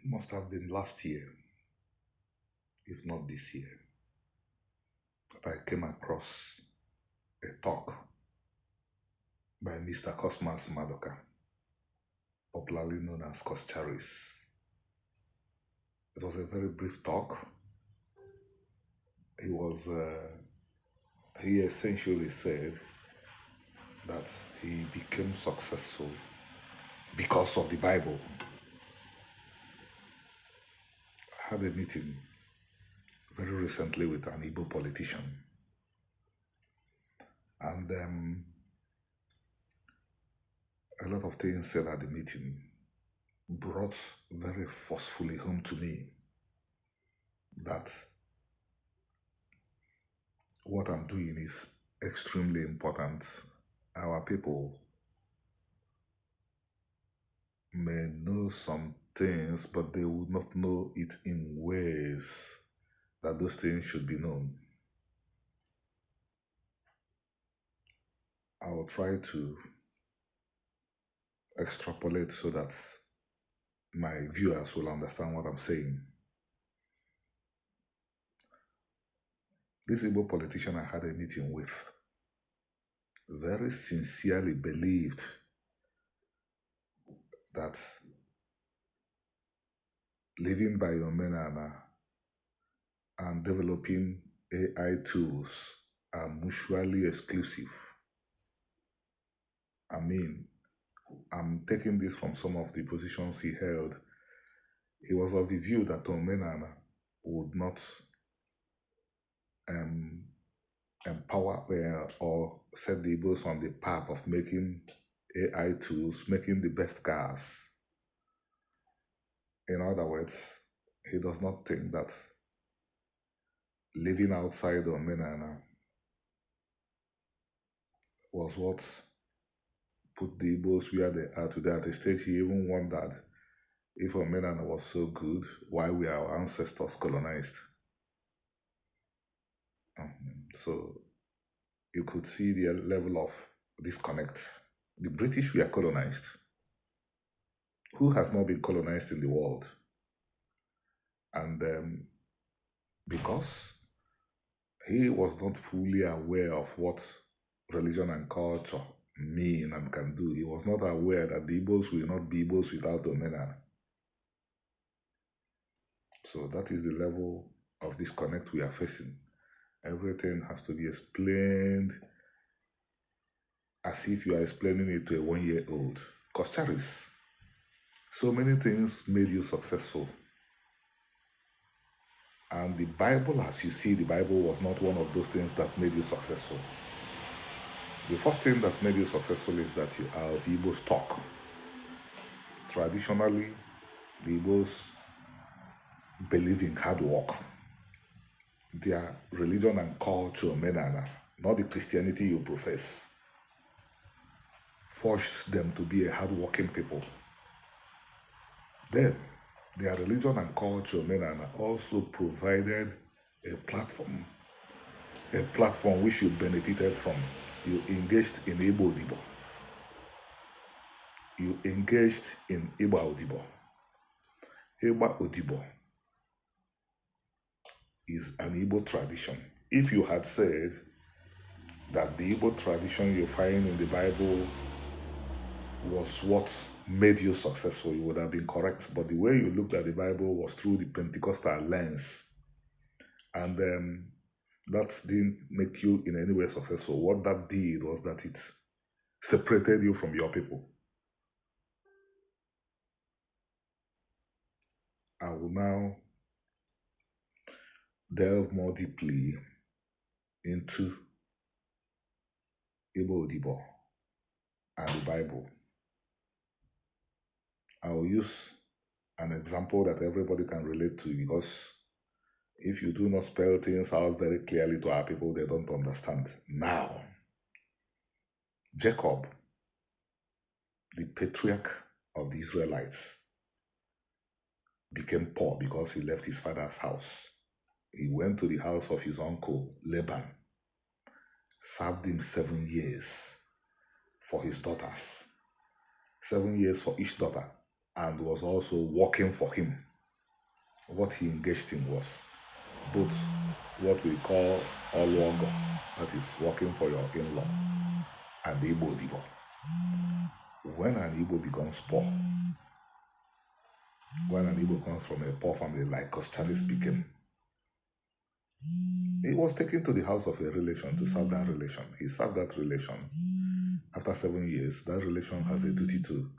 must have been last year, if not this year, that I came across a talk by Mr. Cosmas Madoka, popularly known as Coscharis. It was a very brief talk. He essentially said that he became successful because of the Bible. I had a meeting very recently with an Igbo politician, and a lot of things said at the meeting brought very forcefully home to me that what I'm doing is extremely important. Our people may know some things, but they would not know it in ways that those things should be known. I will try to extrapolate so that my viewers will understand what I'm saying. This Igbo politician I had a meeting with very sincerely believed that living by your menana and developing AI tools are mutually exclusive. I mean, I'm taking this from some of the positions he held. He was of the view that Omenana would not empower or set the Igbos on the path of making AI tools, making the best cars. In other words, he does not think that living outside Omenana was what put the Igbos where they are today. At a stage, he even wondered if Omenana was so good, why were our ancestors colonized? So you could see the level of disconnect. The British were colonized. Who has not been colonized in the world? And because he was not fully aware of what religion and culture mean and can do, he was not aware that the Igbos will not be Igbos without Omenana. So that is the level of disconnect we are facing. Everything has to be explained as if you are explaining it to a 1-year-old. Coscharis, so many things made you successful. And the Bible, as you see, the Bible was not one of those things that made you successful. The first thing that made you successful is that you are of Igbo stock. Traditionally, the Igbos believe in hard work. Their religion and culture, Menana, not the Christianity you profess, forced them to be a hard-working people. Then, their religion and culture, Menana, also provided a platform which you benefited from. You engaged in Igbo Odibo. You engaged in Igbo Odibo. Igbo Odibo is an Igbo tradition. If you had said that the Igbo tradition you find in the Bible was what made you successful, you would have been correct. But the way you looked at the Bible was through the Pentecostal lens. And that didn't make you in any way successful. What that did was that it separated you from your people. I will now delve more deeply into Igbo Odibo and the Bible. I will use an example that everybody can relate to, because if you do not spell things out very clearly to our people, they don't understand. Now, Jacob, the patriarch of the Israelites, became poor because he left his father's house. He went to the house of his uncle, Laban, served him 7 years for his daughters, 7 years for each daughter, and was also working for him what he engaged in was both what we call oluogo, that is working for your in-law, and Igbo Dibo. When an Igbo becomes poor, when an Igbo comes from a poor family like Coscharis became, he was taken to the house of a relation to serve that relation. He served that relation. After 7 years, that relation has a duty to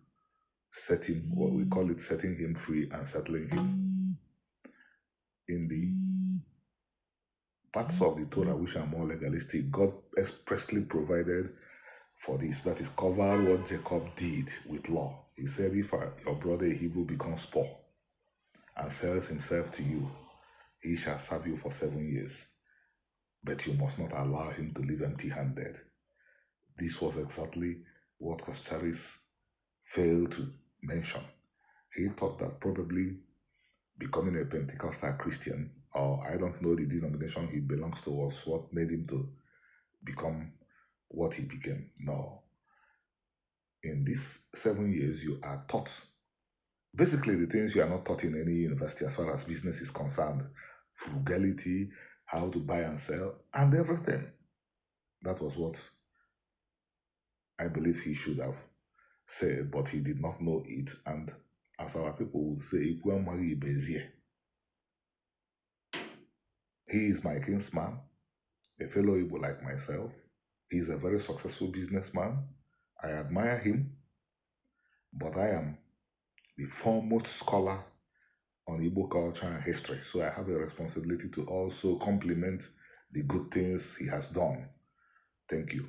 set him, what we call it, setting him free and settling him. In the parts of the Torah which are more legalistic, God expressly provided for this. That is, cover what Jacob did with law. He said, if your brother Hebrew becomes poor and sells himself to you, he shall serve you for 7 years. But you must not allow him to leave empty-handed. This was exactly what Coscharis failed to mention. He thought that probably becoming a Pentecostal Christian, or I don't know the denomination he belongs to, was what made him to become what he became. No. In these 7 years, you are taught basically the things you are not taught in any university as far as business is concerned: frugality, how to buy and sell, and everything. That was what I believe he should have said, but he did not know it. And as our people would say, he is my kinsman, a fellow Igbo like myself. He is a very successful businessman. I admire him, but I am the foremost scholar on Igbo culture and history. So I have a responsibility to also compliment the good things he has done. Thank you.